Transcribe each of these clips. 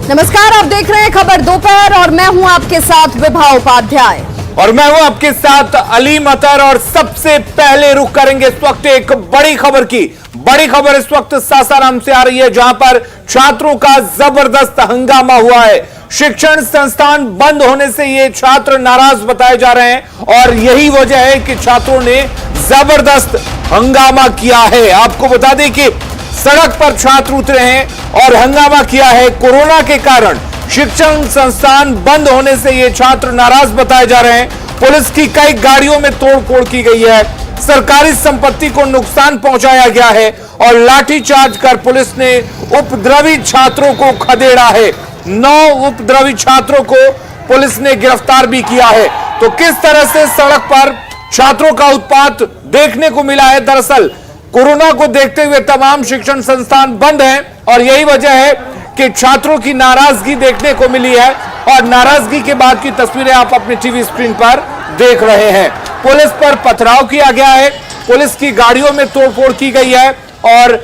नमस्कार, आप देख रहे हैं खबर दोपहर और मैं हूं आपके साथ विभा उपाध्याय और मैं हूं आपके साथ अली मतर। और सबसे पहले रुख करेंगे इस वक्त एक बड़ी खबर की। बड़ी खबर इस वक्त सासाराम से आ रही है, जहां पर छात्रों का जबरदस्त हंगामा हुआ है। शिक्षण संस्थान बंद होने से ये छात्र नाराज बताए जा रहे हैं और यही वजह है कि छात्रों ने जबरदस्त हंगामा किया है। आपको बता दें कि सड़क पर छात्र उतरे हैं और हंगामा किया है। कोरोना के कारण शिक्षण संस्थान बंद होने से ये छात्र नाराज बताए जा रहे हैं। पुलिस की कई गाड़ियों में तोड़फोड़ की गई है, सरकारी संपत्ति को नुकसान पहुंचाया गया है और लाठीचार्ज कर पुलिस ने उपद्रवी छात्रों को खदेड़ा है। 9 उपद्रवी छात्रों को पुलिस ने गिरफ्तार भी किया है। तो किस तरह से सड़क पर छात्रों का उत्पात देखने को मिला है। दरअसल कोरोना को देखते हुए तमाम शिक्षण संस्थान बंद हैं और यही वजह है कि छात्रों की नाराजगी देखने को मिली है। और नाराजगी के बाद की तस्वीरें आप अपने टीवी स्क्रीन पर देख रहे हैं। पुलिस पर पथराव किया गया है, पुलिस की गाड़ियों में तोड़फोड़ की गई है और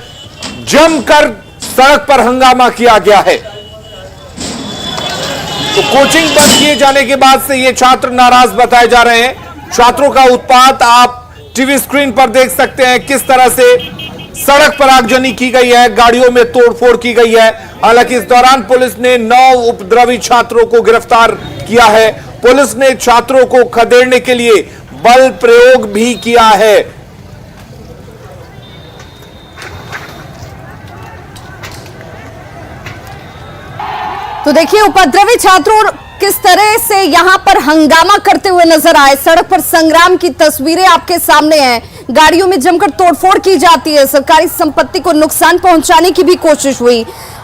जमकर सड़क पर हंगामा किया गया है। तो कोचिंग बंद किए जाने के बाद से ये छात्र नाराज बताए जा रहे हैं। छात्रों का उत्पात आप टीवी स्क्रीन पर देख सकते हैं, किस तरह से सड़क पर आगजनी की गई है, गाड़ियों में तोड़फोड़ की गई है। हालांकि इस दौरान पुलिस ने 9 उपद्रवी छात्रों को गिरफ्तार किया है। पुलिस ने छात्रों को खदेड़ने के लिए बल प्रयोग भी किया है। तो देखिए, उपद्रवी छात्रों किस तरह से यहां पर हंगामा करते हुए नजर आए। सड़क पर संग्राम की तस्वीरें आपके सामने हैं। गाड़ियों में जमकर तोड़फोड़ की जाती है, सरकारी संपत्ति को नुकसान पहुंचाने की भी कोशिश हुई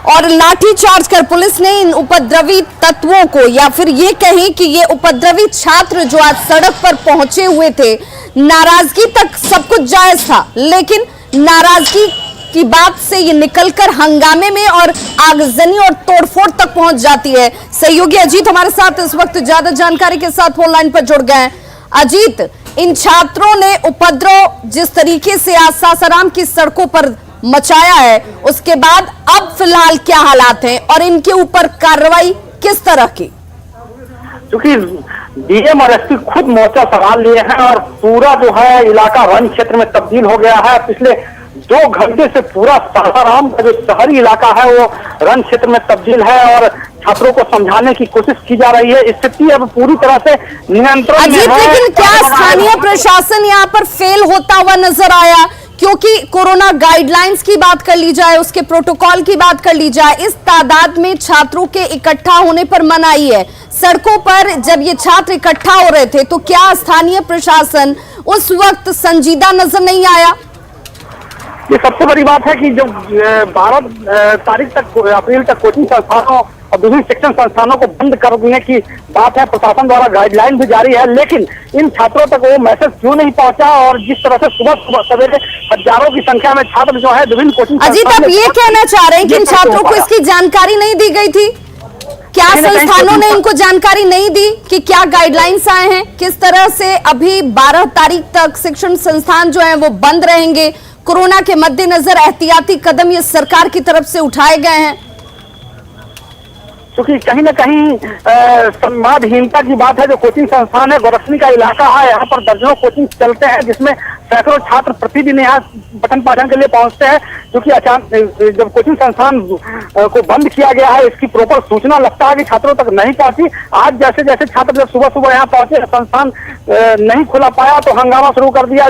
और लाठीचार्ज कर पुलिस ने इन उपद्रवी तत्वों को, या फिर ये कहें कि ये उपद्रवी छात्र जो आज सड़क पर पहुंचे हुए थे, नाराजगी तक सब कुछ जायज था, लेकिन नाराजगी की बात से ये निकलकर हंगामे में और आगजनी और तोड़फोड़ तक पहुंच जाती है। सहयोगी अजीत हमारे साथ इस वक्त ज्यादा जानकारी के साथ फोन लाइन पर जुड़ गए हैं। अजीत, इन छात्रों ने उपद्रव जिस तरीके से आज सासाराम की सड़कों पर मचाया है, उसके बाद अब फिलहाल क्या हालात हैं और इनके ऊपर कार्रवाई किस तरह की? क्योंकि डीएम और एसपी खुद मोर्चा संभाल लिए हैं और पूरा जो है इलाका वन क्षेत्र में तब्दील हो गया है। पिछले 2 घंटे से पूरा सासाराम का जो शहरी इलाका है वो रण क्षेत्र में तब्दील है और छात्रों को समझाने की कोशिश की जा रही है। स्थिति अब पूरी तरह से नियंत्रण में है। लेकिन क्या स्थानीय प्रशासन यहाँ पर फेल होता हुआ नजर आया? क्योंकि कोरोना गाइडलाइंस की बात कर ली जाए, उसके प्रोटोकॉल की बात कर ली जाए, इस तादाद में छात्रों के इकट्ठा होने पर मनाही है। सड़कों पर जब ये छात्र इकट्ठा हो रहे थे तो क्या स्थानीय प्रशासन उस वक्त संजीदा नजर नहीं आया? ये सबसे बड़ी बात है कि जो 12 तारीख तक, अप्रैल तक कोचिंग संस्थानों और विभिन्न शिक्षण संस्थानों को बंद करने की बात है। प्रशासन द्वारा गाइडलाइन भी जारी है, लेकिन इन छात्रों तक वो मैसेज क्यों नहीं पहुंचा? और जिस तरह से सुबह सवेरे हजारों की संख्या में छात्र जो है विभिन्न कोचिंग अजीत, आप ये कहना चाह रहे हैं कि इन छात्रों को इसकी जानकारी नहीं दी गई थी? क्या संस्थानों ने इनको जानकारी नहीं दी कि क्या गाइडलाइंस आए हैं? किस तरह से अभी 12 तारीख तक शिक्षण संस्थान जो है वो बंद रहेंगे? कोरोना के मद्देनजर एहतियाती कदम ये सरकार की तरफ से उठाए गए हैं। क्योंकि कहीं न कहीं संवादहीनता की बात है। जो कोचिंग संस्थान है, गोरखनी का इलाका है, यहाँ पर दर्जनों कोचिंग चलते हैं जिसमें सैकड़ों छात्र प्रतिदिन यहाँ पठन पाठन के लिए पहुंचते हैं। क्योंकि अचानक जब कोचिंग संस्थान को बंद किया गया है, इसकी प्रॉपर सूचना लगता है कि छात्रों तक नहीं पहुंची। आज जैसे जैसे छात्र जब सुबह सुबह यहाँ पहुंचे, संस्थान नहीं खुला पाया तो हंगामा शुरू कर दिया।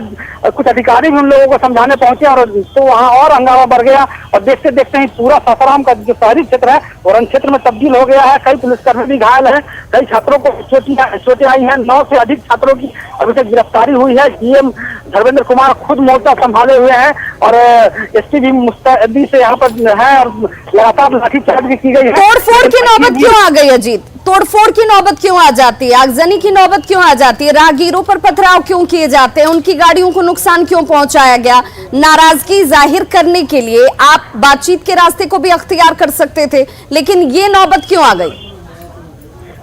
कुछ अधिकारी भी उन लोगों को समझाने पहुंचे और तो वहाँ और हंगामा बढ़ गया और देखते देखते ही पूरा सासाराम का जो शहरी क्षेत्र है वो रण क्षेत्र में तब्दील हो गया है। कई पुलिसकर्मी भी घायल हैं, कई छात्रों को चोटें आई हैं। 9 से अधिक छात्रों की अभी तक गिरफ्तारी हुई है। डीएम धर्मेंद्र कुमार खुद मोर्चा संभाले हुए हैं और एसपी भी मुस्तैदी से यहाँ पर है और लगातार लाठीचार्ज भी की गई है। तोड़फोड़ की नौबत क्यों आ गई अजीत? तोड़फोड़ की नौबत क्यों आ जाती है? आगजनी की नौबत क्यों आ जाती है? राहगीरों पर पथराव क्यों किए जाते हैं? उनकी गाड़ियों को नुकसान क्यों पहुंचाया गया? नाराजगी जाहिर करने के लिए आप बातचीत के रास्ते को भी अख्तियार कर सकते थे, लेकिन ये नौबत क्यों आ गई?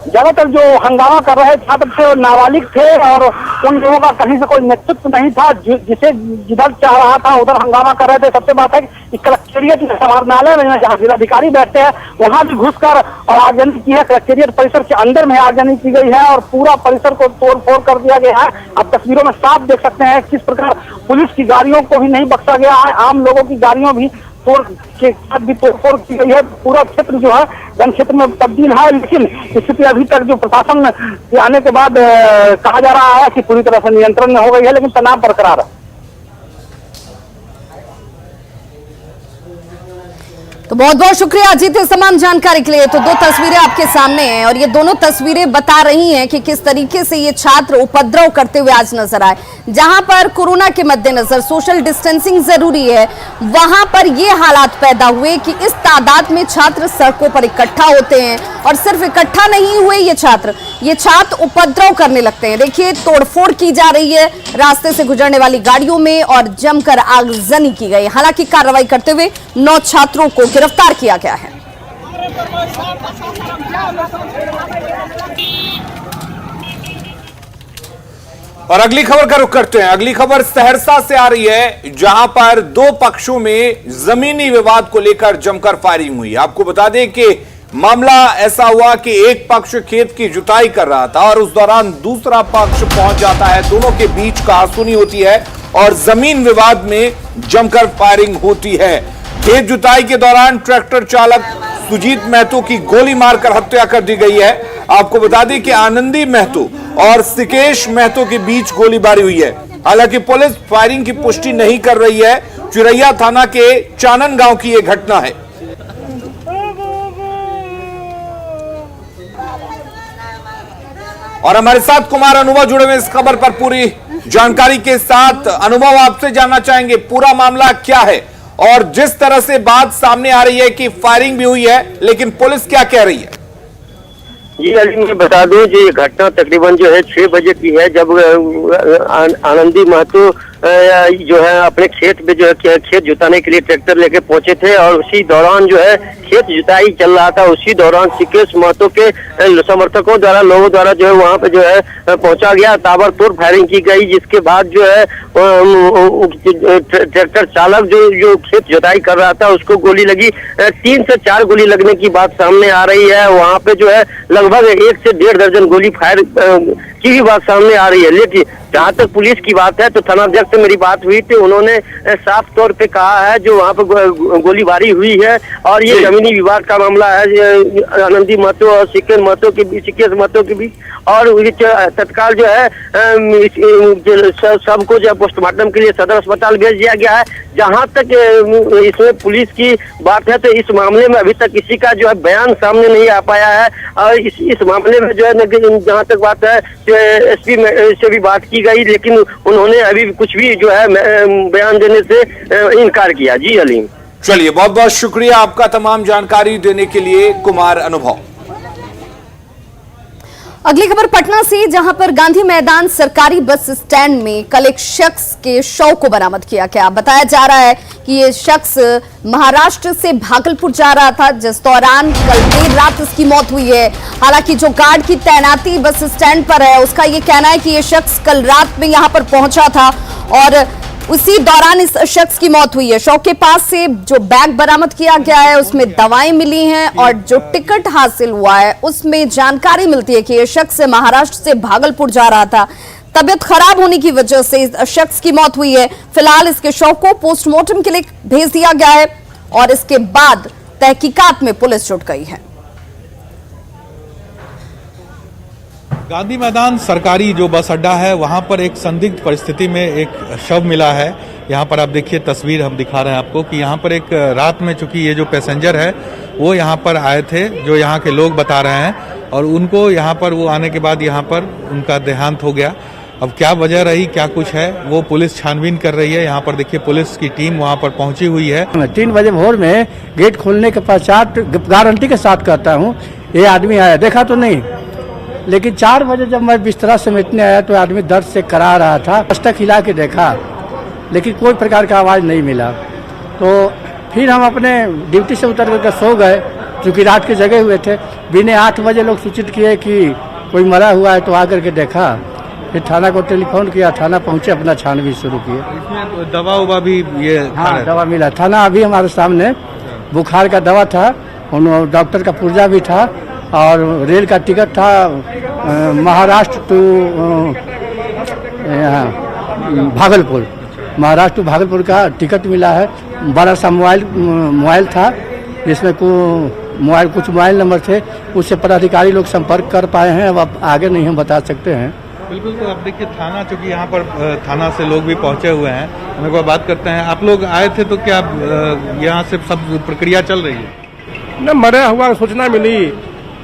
ज्यादातर जो हंगामा कर रहे छात्र थे वो नाबालिग थे और उन लोगों का कहीं से कोई नेतृत्व नहीं था। जिसे जिधर चाह रहा था उधर हंगामा कर रहे थे। सबसे बात है कि कलेक्टेरिएट समाहरणालय में जहाँ जिलाधिकारी बैठते हैं वहां भी घुसकर और आगजनी की है। कलेक्टेरिएट परिसर के अंदर में आगजनी की गई है और पूरा परिसर को तोड़ फोड़ कर दिया गया है। आप तस्वीरों में साफ देख सकते हैं किस प्रकार पुलिस की गाड़ियों को भी नहीं बख्शा गया है, आम लोगों की गाड़ियों भी तोड़ के साथ भी तोड़फोड़ की गई है। पूरा क्षेत्र जो है वन क्षेत्र में तब्दील है, लेकिन स्थिति अभी तक जो प्रशासन के आने के बाद कहा जा रहा है कि पूरी तरह से नियंत्रण में हो गई है, लेकिन तनाव बरकरार है। तो बहुत बहुत शुक्रिया अजीत इस तमाम जानकारी के लिए। तो दो तस्वीरें आपके सामने हैं और ये दोनों तस्वीरें बता रही हैं कि किस तरीके से ये छात्र उपद्रव करते हुए आज नजर आए। जहां पर कोरोना के मद्देनजर सोशल डिस्टेंसिंग जरूरी है, वहां पर ये हालात पैदा हुए कि इस तादाद में छात्र सड़कों पर इकट्ठा होते हैं और सिर्फ इकट्ठा नहीं हुए ये छात्र उपद्रव करने लगते हैं। देखिए तोड़फोड़ की जा रही है रास्ते से गुजरने वाली गाड़ियों में और जमकर आगजनी की गई। हालांकि कार्रवाई करते हुए 9 छात्रों को गिरफ्तार किया गया है। और अगली खबर का रुख करते हैं। अगली खबर सहरसा से आ रही है, जहां पर दो पक्षों में जमीनी विवाद को लेकर जमकर फायरिंग हुई। आपको बता दें कि मामला ऐसा हुआ कि एक पक्ष खेत की जुताई कर रहा था और उस दौरान दूसरा पक्ष पहुंच जाता है। दोनों के बीच कहासुनी होती है और जमीन विवाद में जमकर फायरिंग होती है। खेत जुताई के दौरान ट्रैक्टर चालक सुजीत महतो की गोली मारकर हत्या कर दी गई है। आपको बता दें कि आनंदी महतो और सिकेश महतो के बीच गोलीबारी हुई है। हालांकि पुलिस फायरिंग की पुष्टि नहीं कर रही है। चिरैया थाना के चानन गांव की यह घटना है। और हमारे साथ कुमार अनुभव जुड़े हुए इस खबर पर पूरी जानकारी के साथ। अनुभव, आपसे जानना चाहेंगे पूरा मामला क्या है और जिस तरह से बात सामने आ रही है कि फायरिंग भी हुई है, लेकिन पुलिस क्या कह रही है? जी अली, मैं बता दूं जो ये घटना तकरीबन जो है 6 बजे की है, जब आनंदी महतो जो है अपने खेत में जो है खेत जुताने के लिए ट्रैक्टर लेके पहुंचे थे और उसी दौरान जो है खेत जुताई चल रहा था। उसी दौरान सिकेश महतो के समर्थकों द्वारा लोगों द्वारा जो है वहां पे जो है पहुंचा गया, ताबड़तोड़ फायरिंग की गई, जिसके बाद जो है ट्रैक्टर चालक जो खेत जुताई कर रहा था उसको गोली लगी। 3 से 4 गोली लगने की बात सामने आ रही है। वहां पे जो है लगभग 1 से 1.5 दर्जन गोली फायर की भी बात सामने आ रही है। लेकिन जहाँ तक पुलिस की बात है तो थानाध्यक्ष से मेरी बात हुई थी, उन्होंने साफ तौर पे कहा है जो वहाँ पे गोलीबारी हुई है और ये जमीनी विवाद का मामला है आनंदी महतो और सिकेश महतो के बीच और तत्काल जो है सबको जो है पोस्टमार्टम के लिए सदर अस्पताल भेज दिया गया है। जहाँ तक इसमें पुलिस की बात है तो इस मामले में अभी तक किसी का जो है बयान सामने नहीं आ पाया है और इस मामले में जो है जहाँ तक बात है एसपी से भी बात की गई, लेकिन उन्होंने अभी कुछ भी जो है बयान देने से इनकार किया। जी अलीम, चलिए बहुत बहुत शुक्रिया आपका तमाम जानकारी देने के लिए कुमार अनुभव। अगली खबर पटना से, जहां पर गांधी मैदान सरकारी बस स्टैंड में कल एक शख्स के शव को बरामद किया गया। बताया जा रहा है कि ये शख्स महाराष्ट्र से भागलपुर जा रहा था, जिस दौरान कल देर रात इसकी मौत हुई है। हालांकि जो गार्ड की तैनाती बस स्टैंड पर है उसका ये कहना है कि ये शख्स कल रात में यहां पर पहुंचा था और उसी दौरान इस शख्स की मौत हुई है। शव के पास से जो बैग बरामद किया गया है उसमें दवाएं मिली हैं और जो टिकट हासिल हुआ है उसमें जानकारी मिलती है कि यह शख्स महाराष्ट्र से भागलपुर जा रहा था। तबियत खराब होने की वजह से इस शख्स की मौत हुई है। फिलहाल इसके शव को पोस्टमार्टम के लिए भेज दिया गया है और इसके बाद तहकीकात में पुलिस जुट गई है। गांधी मैदान सरकारी जो बस अड्डा है वहां पर एक संदिग्ध परिस्थिति में एक शव मिला है। यहाँ पर आप देखिए तस्वीर हम दिखा रहे हैं आपको कि यहाँ पर एक रात में चूंकि ये जो पैसेंजर है वो यहाँ पर आए थे, जो यहाँ के लोग बता रहे हैं, और उनको यहाँ पर वो आने के बाद यहाँ पर उनका देहांत हो गया। अब क्या वजह रही, क्या कुछ है, वो पुलिस छानबीन कर रही है। यहाँ पर देखिए पुलिस की टीम वहाँ पर पहुंची हुई है। 3 बजे भोर में गेट खोलने के पश्चात गारंटी के साथ कहता हूँ ये आदमी आया, देखा तो नहीं, लेकिन 4 बजे जब मैं बिस्तरा समेटने आया तो आदमी दर्द से करा रहा था। दस्तक हिला के देखा लेकिन कोई प्रकार का आवाज़ नहीं मिला। तो फिर हम अपने ड्यूटी से उतर कर सो गए। चूँकि रात के जगे हुए थे, बिने 8 बजे लोग सूचित किए कि कोई मरा हुआ है, तो आकर के देखा, फिर थाना को टेलीफोन किया, थाना पहुंचे, अपना छानबीन शुरू किए। इसमें दवा उवा भी ये हाँ, दवा मिला। थाना अभी हमारे सामने बुखार का दवा था, डॉक्टर का पुर्जा भी था, और रेल का टिकट था महाराष्ट्र टू भागलपुर, महाराष्ट्र टू भागलपुर का टिकट मिला है। बड़ा सा मोबाइल था, जिसमें कुछ मोबाइल नंबर थे, उससे पदाधिकारी लोग संपर्क कर पाए हैं। अब आगे नहीं हम बता सकते हैं। बिल्कुल। तो अब देखिए थाना, चूँकि यहाँ पर थाना से लोग भी पहुँचे हुए हैं, हम एक बार बात करते हैं। आप लोग आए थे तो क्या यहाँ से सब प्रक्रिया चल रही है? न, मरा हुआ सूचना मिली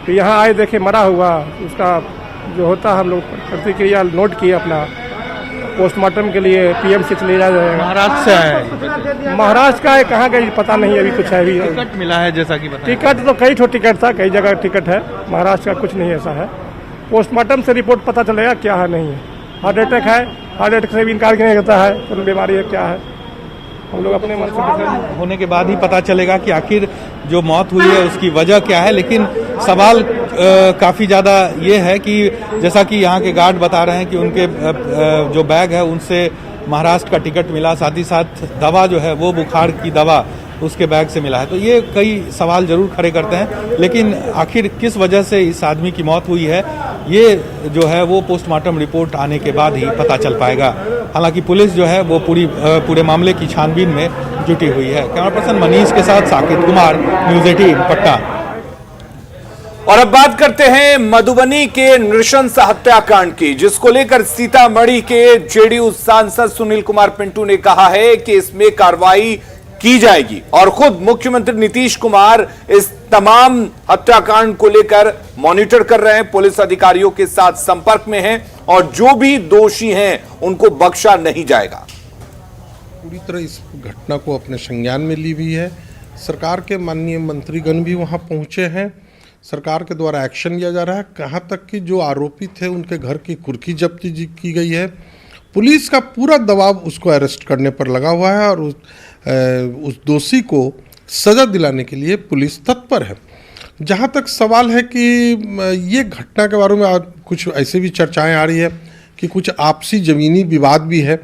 कि यहाँ आए, देखे मरा हुआ, उसका जो होता हम लोग प्रतिक्रिया नोट किए, अपना पोस्टमार्टम के लिए पीएमसी से ले जाया जाएगा। महाराष्ट्र से आए? महाराष्ट्र का है, कहाँ गई पता नहीं, अभी कुछ है। अभी टिकट मिला है जैसा कि बताया। टिकट तो कई ठो टिकट था, कई जगह टिकट है, महाराष्ट्र का कुछ नहीं ऐसा है। पोस्टमार्टम से रिपोर्ट पता चलेगा क्या है, नहीं है। हार्ट अटैक है, हार्ट अटैक से भी इनकार नहीं करता है, तो बीमारी है क्या है, हम लोग अपने मन से होने के बाद ही पता चलेगा कि आखिर जो मौत हुई है उसकी वजह क्या है। लेकिन सवाल काफ़ी ज़्यादा ये है कि जैसा कि यहाँ के गार्ड बता रहे हैं कि उनके जो बैग है उनसे महाराष्ट्र का टिकट मिला, साथ ही साथ दवा जो है वो बुखार की दवा उसके बैग से मिला है। तो ये कई सवाल जरूर खड़े करते हैं, लेकिन आखिर किस वजह से इस आदमी की मौत हुई है, ये जो है वो पोस्टमार्टम रिपोर्ट आने के बाद ही पता चल पाएगा। हालांकि पुलिस जो है वो पूरे मामले की छानबीन में जुटी हुई है। कैमरा पर्सन मनीष के साथ साकिब कुमार, न्यूज़ 18 पटना। और अब बात करते हैं मधुबनी के नृशंस हत्याकांड की, जिसको लेकर सीतामढ़ी के जेडीयू सांसद सुनील कुमार पिंटू ने कहा है कि इसमें कार्रवाई की जाएगी, और खुद मुख्यमंत्री नीतीश कुमार इस तमाम हत्याकांड को लेकर मॉनिटर कर रहे हैं, पुलिस अधिकारियों के साथ संपर्क में हैं, और जो भी दोषी हैं उनको बख्शा नहीं जाएगा। पूरी तरह इस घटना को अपने संज्ञान में ली हुई है। सरकार के माननीय मंत्रीगण भी वहां पहुंचे हैं। सरकार के द्वारा एक्शन लिया जा रहा है। कहां तक कि जो आरोपी थे उनके घर की कुर्की जब्ती की गई है। पुलिस का पूरा दबाव उसको अरेस्ट करने पर लगा हुआ है, और उस दोषी को सजा दिलाने के लिए पुलिस तत्पर है। जहां तक सवाल है कि ये घटना के बारे में कुछ ऐसे भी चर्चाएं आ रही है कि कुछ आपसी ज़मीनी विवाद भी है।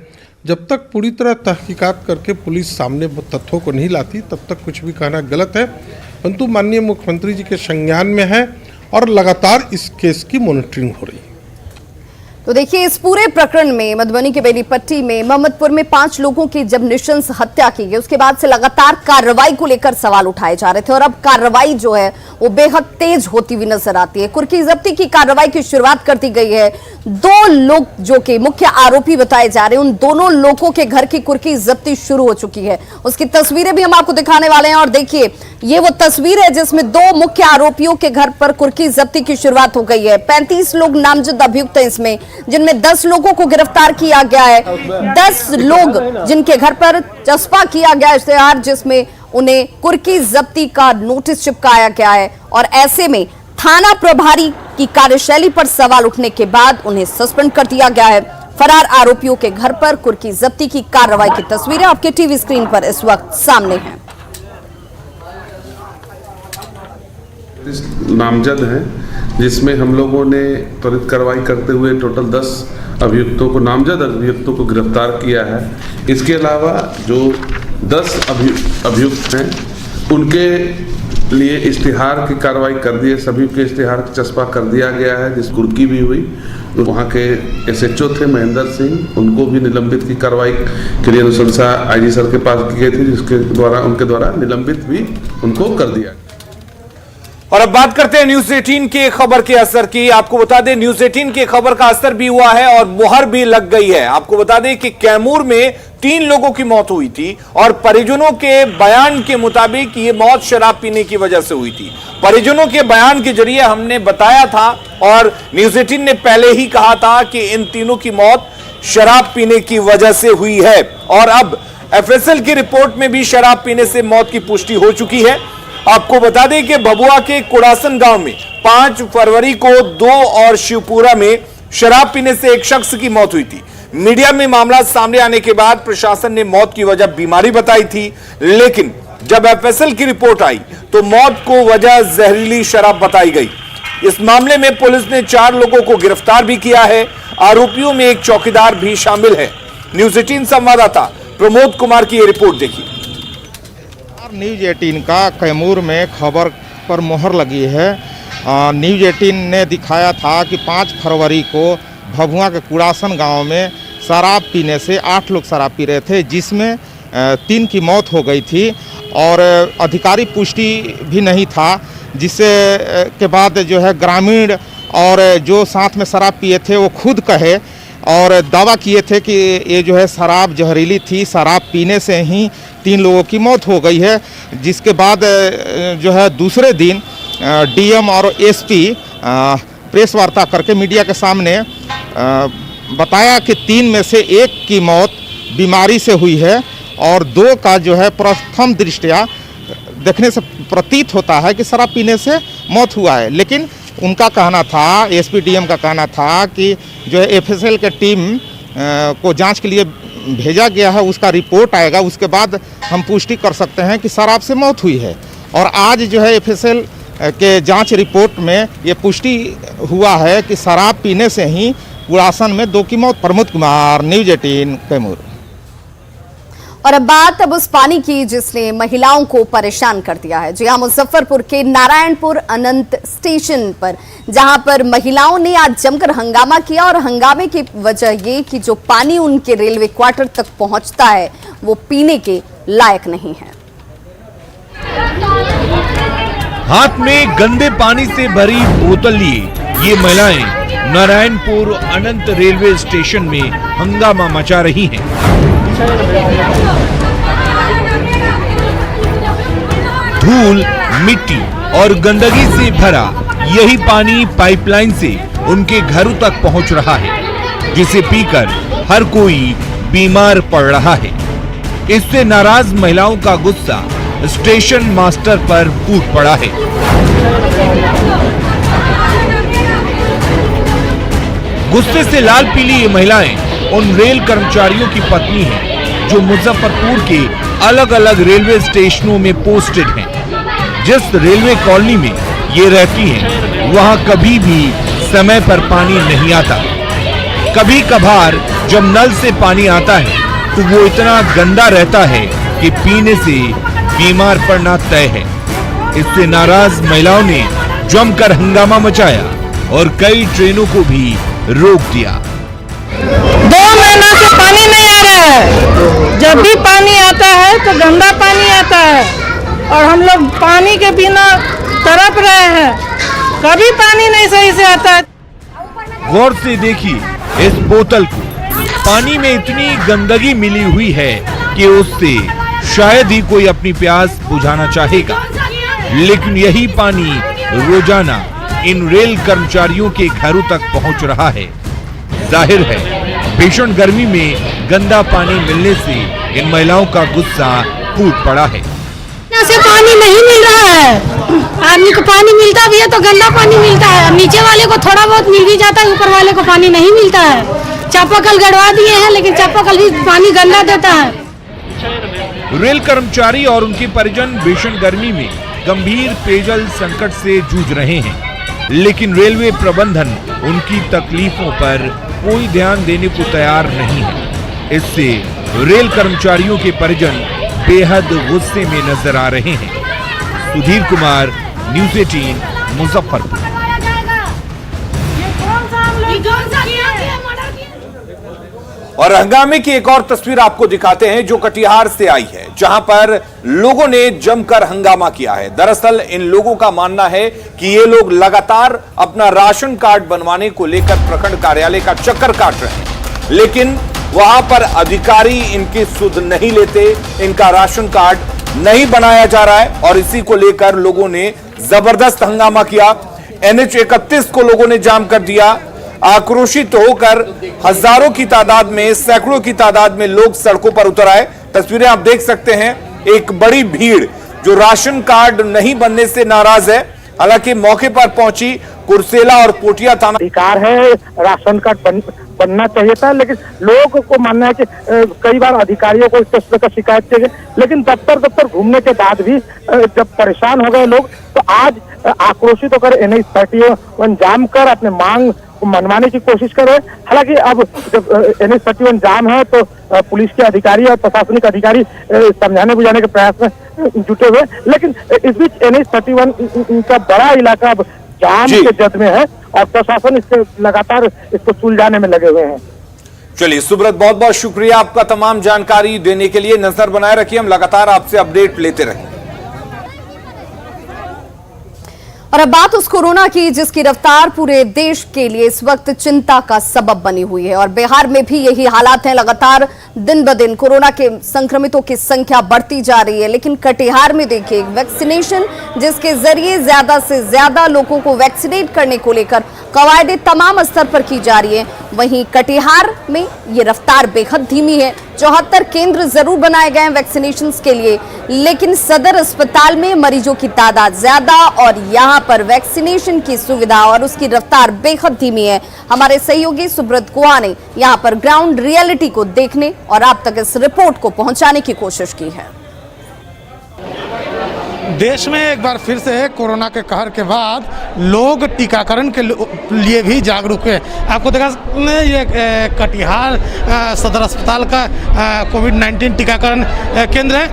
जब तक पूरी तरह तहकीकात करके पुलिस सामने तथ्यों को नहीं लाती, तब तक कुछ भी कहना गलत है। परंतु माननीय मुख्यमंत्री जी के संज्ञान में है, और लगातार इस केस की मॉनिटरिंग हो रही है। तो देखिए, इस पूरे प्रकरण में मधुबनी के बेनीपट्टी में मोहम्मदपुर में 5 लोगों की जब नृशंस हत्या की गई, उसके बाद से लगातार कार्रवाई को लेकर सवाल उठाए जा रहे थे, और अब कार्रवाई जो है वो बेहद तेज होती हुई नजर आती है। कुर्की जब्ती की कार्रवाई की शुरुआत कर दी गई है। 2 लोग जो कि मुख्य आरोपी बताए जा रहे हैं, उन दोनों लोगों के घर की कुर्की जब्ती शुरू हो चुकी है। उसकी तस्वीरें भी हम आपको दिखाने वाले हैं। और देखिए, ये वो तस्वीर है जिसमें 2 मुख्य आरोपियों के घर पर कुर्की जब्ती की शुरुआत हो गई है। 35 लोग नामजद अभियुक्त हैं इसमें, जिनमें 10 लोगों को गिरफ्तार किया गया है। 10 लोग जिनके घर पर चस्पा किया गया इश्तेहार, जिसमें उन्हें कुर्की जब्ती का नोटिस चिपकाया गया है। और ऐसे में थाना प्रभारी की कार्यशैली पर सवाल उठने के बाद उन्हें सस्पेंड कर दिया गया है। फरार आरोपियों के घर पर कुर्की जब्ती की कार्रवाई की तस्वीरें आपके टीवी स्क्रीन पर इस वक्त सामने हैं। नामजद हैं, जिसमें हम लोगों ने त्वरित कार्रवाई करते हुए टोटल 10 अभियुक्तों को, नामजद अभियुक्तों को गिरफ्तार किया है। इसके अलावा जो 10 अभियुक्त हैं उनके लिए इश्तिहार की कार्रवाई कर दी है। सभी के इश्तिहार चस्पा कर दिया गया है, जिस कुर्की भी हुई। तो वहाँ के SHO थे महेंद्र सिंह, उनको भी निलंबित की कार्रवाई के लिए अनुशंसा IG सर के पास की गई थी, जिसके द्वारा उनके द्वारा निलंबित भी उनको कर दिया। और अब बात करते हैं न्यूज़ 18 के खबर के असर की। आपको बता दें, न्यूज़ 18 के खबर का असर भी हुआ है और मुहर भी लग गई है। आपको बता दें कि कैमूर में 3 लोगों की मौत हुई थी, और परिजनों के बयान के मुताबिक ये मौत शराब पीने की वजह से हुई थी। परिजनों के बयान के जरिए हमने बताया था, और न्यूज़ 18 ने पहले ही कहा था कि इन तीनों की मौत शराब पीने की वजह से हुई है। और अब FSL की रिपोर्ट में भी शराब पीने से मौत की पुष्टि हो चुकी है। आपको बता दें कि भभुआ के कुड़ासन गांव में 5 फरवरी को 2 और शिवपुरा में शराब पीने से एक शख्स की मौत हुई थी। मीडिया में मामला सामने आने के बाद प्रशासन ने मौत की वजह बीमारी बताई थी, लेकिन जब एफएसएल की रिपोर्ट आई तो मौत को वजह जहरीली शराब बताई गई। इस मामले में पुलिस ने 4 लोगों को गिरफ्तार भी किया है। आरोपियों में एक चौकीदार भी शामिल है। न्यूज 18 संवाददाता प्रमोद कुमार की ये रिपोर्ट देखिए। न्यूज 18 का कैमूर में खबर पर मोहर लगी है। न्यूज 18 ने दिखाया था कि 5 फरवरी को भभुआ के कुड़ासन गांव में शराब पीने से 8 लोग शराब पी रहे थे, जिसमें 3 की मौत हो गई थी और आधिकारिक पुष्टि भी नहीं था, जिससे के बाद जो है ग्रामीण और जो साथ में शराब पिए थे वो खुद कहे और दावा किए थे कि ये जो है शराब जहरीली थी, शराब पीने से ही 3 लोगों की मौत हो गई है। जिसके बाद जो है दूसरे दिन डीएम और एसपी प्रेस वार्ता करके मीडिया के सामने बताया कि 3 में से 1 की मौत बीमारी से हुई है और 2 का जो है प्रथम दृष्टया देखने से प्रतीत होता है कि शराब पीने से मौत हुआ है। लेकिन उनका कहना था, एसपी डीएम का कहना था कि जो है एफएसएल के टीम को जांच के लिए भेजा गया है, उसका रिपोर्ट आएगा, उसके बाद हम पुष्टि कर सकते हैं कि शराब से मौत हुई है। और आज जो है एफएसएल के जांच रिपोर्ट में ये पुष्टि हुआ है कि शराब पीने से ही कुड़ासन में 2 की मौत। प्रमोद कुमार, न्यूज 18 कैमूर। और अब बात उस पानी की जिसने महिलाओं को परेशान कर दिया है। जी हाँ, मुजफ्फरपुर के नारायणपुर अनंत स्टेशन पर, जहां पर महिलाओं ने आज जमकर हंगामा किया और हंगामे की वजह ये कि जो पानी उनके रेलवे क्वार्टर तक पहुंचता है वो पीने के लायक नहीं है। हाथ में गंदे पानी से भरी बोतल लिए ये महिलाएं नारायणपुर अनंत रेलवे स्टेशन में हंगामा मचा रही हैं। धूल, मिट्टी और गंदगी से भरा यही पानी पाइपलाइन से उनके घरों तक पहुंच रहा है, जिसे पीकर हर कोई बीमार पड़ रहा है। इससे नाराज महिलाओं का गुस्सा स्टेशन मास्टर पर फूट पड़ा है। गुस्से से लाल पीली ये महिलाएं उन रेल कर्मचारियों की पत्नी हैं जो मुजफ्फरपुर के अलग अलग रेलवे स्टेशनों में पोस्टेड हैं। जिस रेलवे कॉलोनी में ये रहती हैं, वहां कभी भी समय पर पानी नहीं आता। कभी कभार जब नल से पानी आता है तो वो इतना गंदा रहता है कि पीने से बीमार पड़ना तय है। इससे नाराज महिलाओं ने जमकर हंगामा मचाया और कई ट्रेनों को भी रोक दिया। 2 महीना से पानी नहीं आ रहा है। जब भी पानी आता है तो गंदा पानी आता है और हम लोग पानी के बिना तड़प रहे हैं। कभी पानी नहीं सही से आता है। गौर से देखिए इस बोतल को, पानी में इतनी गंदगी मिली हुई है कि उससे शायद ही कोई अपनी प्यास बुझाना चाहेगा। लेकिन यही पानी रोजाना इन रेल कर्मचारियों के घरों तक पहुंच रहा है। जाहिर है भीषण गर्मी में गंदा पानी मिलने से इन महिलाओं का गुस्सा फूट पड़ा है। से पानी नहीं मिल रहा है। आदमी को पानी मिलता भी है तो गंदा पानी मिलता है। नीचे वाले को थोड़ा बहुत मिल भी जाता है, ऊपर वाले को पानी नहीं मिलता है। चापाकल गड़वा दिए हैं लेकिन चापाकल भी पानी गंदा देता है। रेल कर्मचारी और उनके परिजन भीषण गर्मी में गंभीर पेयजल संकट से जूझ रहे हैं, लेकिन रेलवे प्रबंधन उनकी तकलीफों पर कोई ध्यान देने को तैयार नहीं है। इससे रेल कर्मचारियों के परिजन बेहद गुस्से में नजर आ रहे हैं। सुधीर कुमार, न्यूज 18 मुजफ्फरपुर। और हंगामे की एक और तस्वीर आपको दिखाते हैं जो कटिहार से आई है, जहां पर लोगों ने जमकर हंगामा किया है। दरअसल इन लोगों का मानना है कि ये लोग लगातार अपना राशन कार्ड बनवाने को लेकर प्रखंड कार्यालय का चक्कर काट रहे हैं, लेकिन वहां पर अधिकारी इनकी सुध नहीं लेते, इनका राशन कार्ड नहीं बनाया जा रहा है और इसी को लेकर लोगों ने जबरदस्त हंगामा किया। NH 31 को लोगों ने जाम कर दिया। आक्रोशित होकर हजारों की तादाद में, सैकड़ों की तादाद में लोग सड़कों पर उतर आए। तस्वीरें आप देख सकते हैं, एक बड़ी भीड़ जो राशन कार्ड नहीं बनने से नाराज है। हालांकि मौके पर पहुंची कुर्सेला और पोटिया थाना अधिकार है राशन कार्ड बनना चाहिए था, लेकिन लोगों को मानना है कि कई बार अधिकारियों को इस तरह का शिकायत की गई, लेकिन दफ्तर घूमने के बाद भी जब परेशान हो गए लोग, तो आज आक्रोशित होकर NH-31 जाम कर अपने मांग मनवाने की कोशिश कर रहे हैं। हालांकि अब जब NH-31 जाम है तो पुलिस के अधिकारी और प्रशासनिक अधिकारी समझाने बुझाने के प्रयास में जुटे हुए, लेकिन इस बीच NH-31 का बड़ा इलाका अब जाम के जद में है और प्रशासन इससे लगातार इसको सुलझाने में लगे हुए हैं। चलिए सुब्रत, बहुत बहुत शुक्रिया आपका तमाम जानकारी देने के लिए। नजर बनाए रखिए, हम लगातार आपसे अपडेट लेते रहेंगे। और अब बात उस कोरोना की जिसकी रफ्तार पूरे देश के लिए इस वक्त चिंता का सबब बनी हुई है, और बिहार में भी यही हालात हैं। लगातार दिन ब दिन कोरोना के संक्रमितों की संख्या बढ़ती जा रही है, लेकिन कटिहार में देखिए वैक्सीनेशन जिसके जरिए ज्यादा से ज्यादा लोगों को वैक्सीनेट करने को लेकर कवायदे तमाम स्तर पर की जा रही है, वहीं कटिहार में ये रफ्तार बेहद धीमी है। 74 केंद्र जरूर बनाए गए हैं वैक्सीनेशन के लिए, लेकिन सदर अस्पताल में मरीजों की तादाद ज्यादा और यहाँ पर वैक्सीनेशन की सुविधा और उसकी रफ्तार बेहद धीमी है। हमारे सहयोगी सुब्रत गुहा ने यहाँ पर ग्राउंड रियलिटी को देखने और आप तक इस रिपोर्ट को पहुंचाने की कोशिश की है। देश में एक बार फिर से कोरोना के कहर के बाद लोग टीकाकरण के लिए भी जागरूक है। आपको देखा ये कटिहार सदर अस्पताल का कोविड-19 टीकाकरण केंद्र है।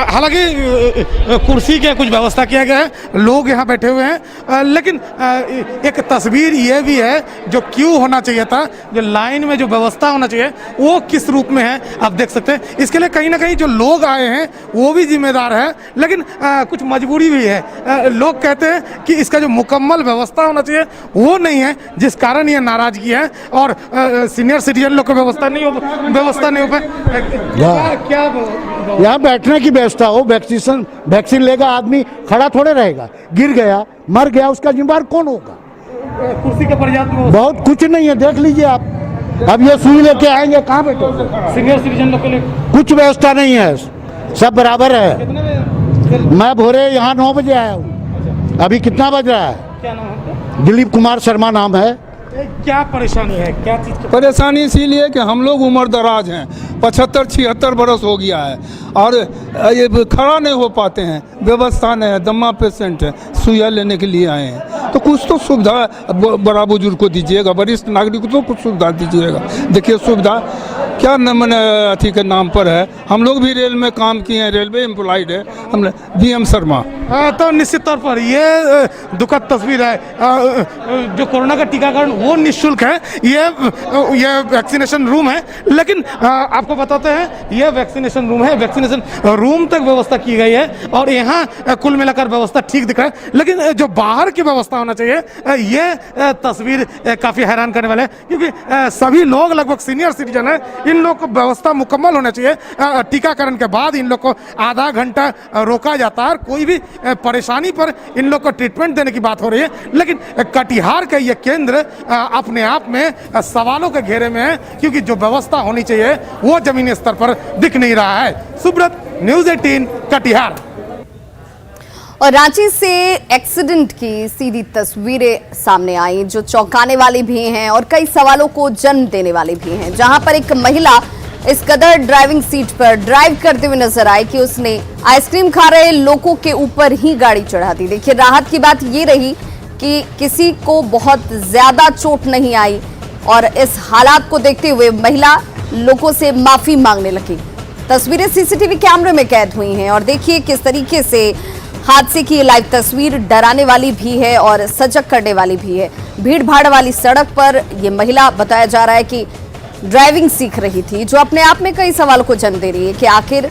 हालांकि कुर्सी के कुछ व्यवस्था किया गया है, लोग यहाँ बैठे हुए हैं, लेकिन एक तस्वीर ये भी है जो क्यों होना चाहिए था, जो लाइन में जो व्यवस्था होना चाहिए वो किस रूप में है आप देख सकते हैं। इसके लिए कहीं ना कहीं जो लोग आए हैं वो भी जिम्मेदार है, लेकिन कुछ मजबूरी भी है। लोग कहते हैं कि इसका जो मुकम्मल व्यवस्था होना चाहिए वो नहीं है, जिस कारण ये नाराजगी है। और सीनियर सिटीजन लोग को व्यवस्था नहीं हो पाए। क्या यहाँ बैठने की व्यवस्था हो, वैक्सीन लेगा आदमी खड़ा थोड़े रहेगा, गिर गया मर गया उसका जिम्मेदार कौन होगा? कुर्सी के पर्याप्त बहुत कुछ नहीं है, देख लीजिए आप। अब ये सुई लेके आएंगे कहाँ बैठे? सीनियर सिटीजन लोग के लिए कुछ व्यवस्था नहीं है, सब बराबर है। मैं भोरे यहाँ 9 बजे आया हूँ, अभी कितना बज रहा है? क्या नाम है? दिलीप कुमार शर्मा नाम है। क्या परेशानी है, क्या चीज़ की परेशानी? इसीलिए कि हम लोग उम्र दराज हैं, 75-76 बरस हो गया है और ये खड़ा नहीं हो पाते हैं, व्यवस्था नहीं है, दमा पेशेंट है, सुइया लेने के लिए आए हैं, तो कुछ तो सुविधा बड़ा बुजुर्ग को दीजिएगा, वरिष्ठ नागरिक को तो कुछ सुविधा दीजिएगा। देखिए सुविधा क्या मैंने अथी के नाम पर है, हम लोग भी रेल में काम किए हैं, रेलवे एम्प्लॉयड है हम BM शर्मा। तो निश्चित तौर पर ये दुखद तस्वीर है। जो कोरोना का टीकाकरण वो निःशुल्क है, ये वैक्सीनेशन रूम है, लेकिन आपको बताते हैं ये वैक्सीनेशन रूम है, वैक्सीनेशन रूम तक व्यवस्था की गई है और यहाँ कुल मिलाकर व्यवस्था ठीक दिख रहा है, लेकिन जो बाहर की व्यवस्था होना चाहिए ये तस्वीर काफ़ी हैरान करने वाला है, क्योंकि सभी लोग लगभग सीनियर सिटीजन है, इन लोग को व्यवस्था मुकम्मल होना चाहिए। टीकाकरण के बाद इन लोग को आधा घंटा रोका जाता है और कोई भी परेशानी पर इन लोग को ट्रीटमेंट देने की बात हो रही है, लेकिन कटिहार का ये केंद्र अपने आप में सवालों के घेरे में है, क्योंकि जो व्यवस्था होनी चाहिए वो जमीनी स्तर पर दिख नहीं रहा है। सुब्रत, न्यूज़ 18 कटिहार। और रांची से एक्सीडेंट की सीधी तस्वीरें सामने आई जो चौंकाने वाली भी हैं और कई सवालों को जन्म देने वाली भी हैं, जहां पर एक महिला इस कदर ड्राइविंग सीट पर ड्राइव करते हुए नजर आई कि उसने आइसक्रीम खा रहे लोगों के ऊपर ही गाड़ी चढ़ा दी। देखिए राहत की बात ये रही कि किसी को बहुत ज्यादा चोट नहीं आई और इस हालात को देखते हुए महिला लोगों से माफी मांगने लगी। तस्वीरें सीसीटीवी कैमरे में कैद हुई हैं और देखिए किस तरीके से हादसे की लाइव तस्वीर डराने वाली भी है और सजग करने वाली भी है। भीड़ भाड़ वाली सड़क पर यह महिला बताया जा रहा है कि ड्राइविंग सीख रही थी, जो अपने आप में कई सवालों को जन्म दे रही है कि आखिर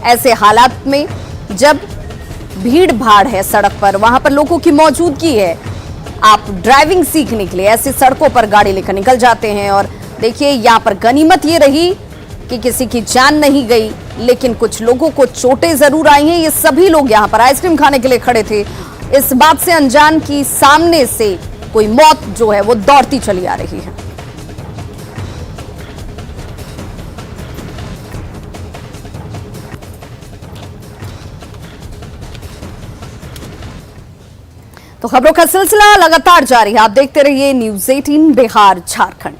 ऐसे हालात में जब भीड़ भाड़ है सड़क पर, वहां पर लोगों की मौजूदगी है, आप ड्राइविंग सीखने के लिए ऐसी सड़कों पर गाड़ी लेकर निकल जाते हैं। और देखिए यहाँ पर गनीमत ये रही कि किसी की जान नहीं गई, लेकिन कुछ लोगों को चोटें जरूर आई हैं। ये सभी लोग यहाँ पर आइसक्रीम खाने के लिए खड़े थे, इस बात से अनजान कि सामने से कोई मौत जो है वो दौड़ती चली आ रही है। तो खबरों का सिलसिला लगातार जारी है, आप देखते रहिए न्यूज़ 18 बिहार झारखंड।